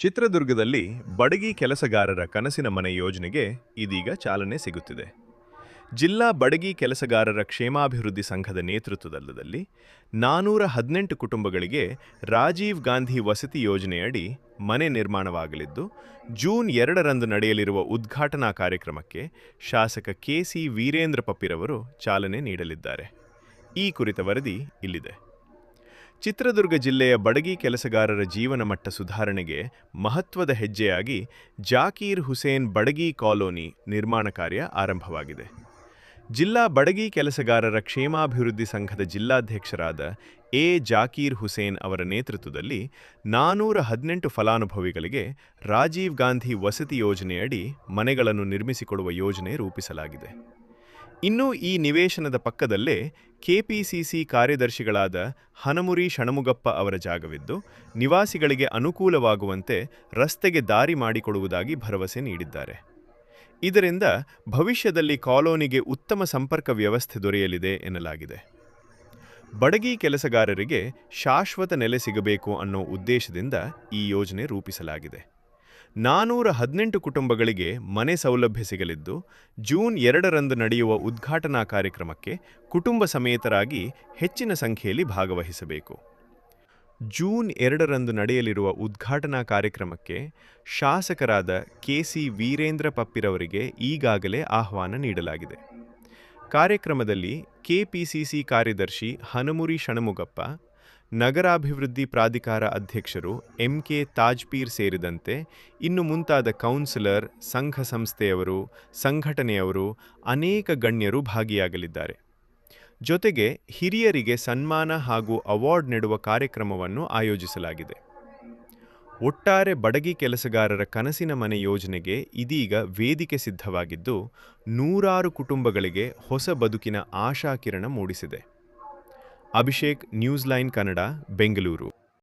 ಚಿತ್ರದುರ್ಗದಲ್ಲಿ ಬಡಗಿ ಕೆಲಸಗಾರರ ಕನಸಿನ ಮನೆ ಯೋಜನೆಗೆ ಇದೀಗ ಚಾಲನೆ ಸಿಗುತ್ತಿದೆ. ಜಿಲ್ಲಾ ಬಡಗಿ ಕೆಲಸಗಾರರ ಕ್ಷೇಮಾಭಿವೃದ್ಧಿ ಸಂಘದ ನೇತೃತ್ವದಲ್ಲಿ 418 ಕುಟುಂಬಗಳಿಗೆ ರಾಜೀವ್ ಗಾಂಧಿ ವಸತಿ ಯೋಜನೆಯಡಿ ಮನೆ ನಿರ್ಮಾಣವಾಗಲಿದ್ದು, ಜೂನ್ 2ರಂದು ನಡೆಯಲಿರುವ ಉದ್ಘಾಟನಾ ಕಾರ್ಯಕ್ರಮಕ್ಕೆ ಶಾಸಕ ಕೆ.ಸಿ. ವೀರೇಂದ್ರ ಪಪ್ಪಿರವರು ಚಾಲನೆ ನೀಡಲಿದ್ದಾರೆ. ಈ ಕುರಿತ ವರದಿ ಇಲ್ಲಿದೆ. ಚಿತ್ರದುರ್ಗ ಜಿಲ್ಲೆಯ ಬಡಗಿ ಕೆಲಸಗಾರರ ಜೀವನ ಮಟ್ಟ ಸುಧಾರಣೆಗೆ ಮಹತ್ವದ ಹೆಜ್ಜೆಯಾಗಿ ಜಾಕೀರ್ ಹುಸೇನ್ ಬಡಗಿ ಕಾಲೋನಿ ನಿರ್ಮಾಣ ಕಾರ್ಯ ಆರಂಭವಾಗಿದೆ. ಜಿಲ್ಲಾ ಬಡಗಿ ಕೆಲಸಗಾರರ ಕ್ಷೇಮಾಭಿವೃದ್ಧಿ ಸಂಘದ ಜಿಲ್ಲಾಧ್ಯಕ್ಷರಾದ ಎ. ಜಾಕೀರ್ ಹುಸೇನ್ ಅವರ ನೇತೃತ್ವದಲ್ಲಿ 418 ಫಲಾನುಭವಿಗಳಿಗೆ ರಾಜೀವ್ ಗಾಂಧಿ ವಸತಿ ಯೋಜನೆಯಡಿ ಮನೆಗಳನ್ನು ನಿರ್ಮಿಸಿಕೊಡುವ ಯೋಜನೆ ರೂಪಿಸಲಾಗಿದೆ. ಇನ್ನು ಈ ನಿವೇಶನದ ಪಕ್ಕದಲ್ಲೇ ಕೆಪಿಸಿಸಿ ಕಾರ್ಯದರ್ಶಿಗಳಾದ ಹನಮುರಿ ಷಣಮುಗಪ್ಪ ಅವರ ಜಾಗವಿದ್ದು, ನಿವಾಸಿಗಳಿಗೆ ಅನುಕೂಲವಾಗುವಂತೆ ರಸ್ತೆಗೆ ದಾರಿ ಮಾಡಿಕೊಡುವುದಾಗಿ ಭರವಸೆ ನೀಡಿದ್ದಾರೆ. ಇದರಿಂದ ಭವಿಷ್ಯದಲ್ಲಿ ಕಾಲೋನಿಗೆ ಉತ್ತಮ ಸಂಪರ್ಕ ವ್ಯವಸ್ಥೆ ದೊರೆಯಲಿದೆ ಎನ್ನಲಾಗಿದೆ. ಬಡಗಿ ಕೆಲಸಗಾರರಿಗೆ ಶಾಶ್ವತ ನೆಲೆ ಸಿಗಬೇಕು ಅನ್ನೋ ಉದ್ದೇಶದಿಂದ ಈ ಯೋಜನೆ ರೂಪಿಸಲಾಗಿದೆ. 418 ಕುಟುಂಬಗಳಿಗೆ ಮನೆ ಸೌಲಭ್ಯ ಸಿಗಲಿದ್ದು, ಜೂನ್ 2ರಂದು ನಡೆಯುವ ಉದ್ಘಾಟನಾ ಕಾರ್ಯಕ್ರಮಕ್ಕೆ ಕುಟುಂಬ ಸಮೇತರಾಗಿ ಹೆಚ್ಚಿನ ಸಂಖ್ಯೆಯಲ್ಲಿ ಭಾಗವಹಿಸಬೇಕು. ಜೂನ್ 2ರಂದು ನಡೆಯಲಿರುವ ಉದ್ಘಾಟನಾ ಕಾರ್ಯಕ್ರಮಕ್ಕೆ ಶಾಸಕರಾದ ಕೆ.ಸಿ. ವೀರೇಂದ್ರ ಪಪ್ಪಿರವರಿಗೆ ಈಗಾಗಲೇ ಆಹ್ವಾನ ನೀಡಲಾಗಿದೆ. ಕಾರ್ಯಕ್ರಮದಲ್ಲಿ ಕೆಪಿಸಿಸಿ ಕಾರ್ಯದರ್ಶಿ ಹನಮುರಿ ಷಣಮುಗಪ್ಪ, ನಗರಾಭಿವೃದ್ಧಿ ಪ್ರಾಧಿಕಾರ ಅಧ್ಯಕ್ಷರು ಎಂ.ಕೆ. ತಾಜ್ಪೀರ್ ಸೇರಿದಂತೆ ಇನ್ನು ಮುಂತಾದ ಕೌನ್ಸಿಲರ್, ಸಂಘ ಸಂಸ್ಥೆಯವರು, ಸಂಘಟನೆಯವರು, ಅನೇಕ ಗಣ್ಯರು ಭಾಗಿಯಾಗಲಿದ್ದಾರೆ. ಜೊತೆಗೆ ಹಿರಿಯರಿಗೆ ಸನ್ಮಾನ ಹಾಗೂ ಅವಾರ್ಡ್ ನೀಡುವ ಕಾರ್ಯಕ್ರಮವನ್ನು ಆಯೋಜಿಸಲಾಗಿದೆ. ಒಟ್ಟಾರೆ ಬಡಗಿ ಕೆಲಸಗಾರರ ಕನಸಿನ ಮನೆ ಯೋಜನೆಗೆ ಇದೀಗ ವೇದಿಕೆ ಸಿದ್ಧವಾಗಿದ್ದು, 100 ಕುಟುಂಬಗಳಿಗೆ ಹೊಸ ಬದುಕಿನ ಆಶಾಕಿರಣ ಮೂಡಿಸಿದೆ. Abhishek, news line Kannada, Bengaluru.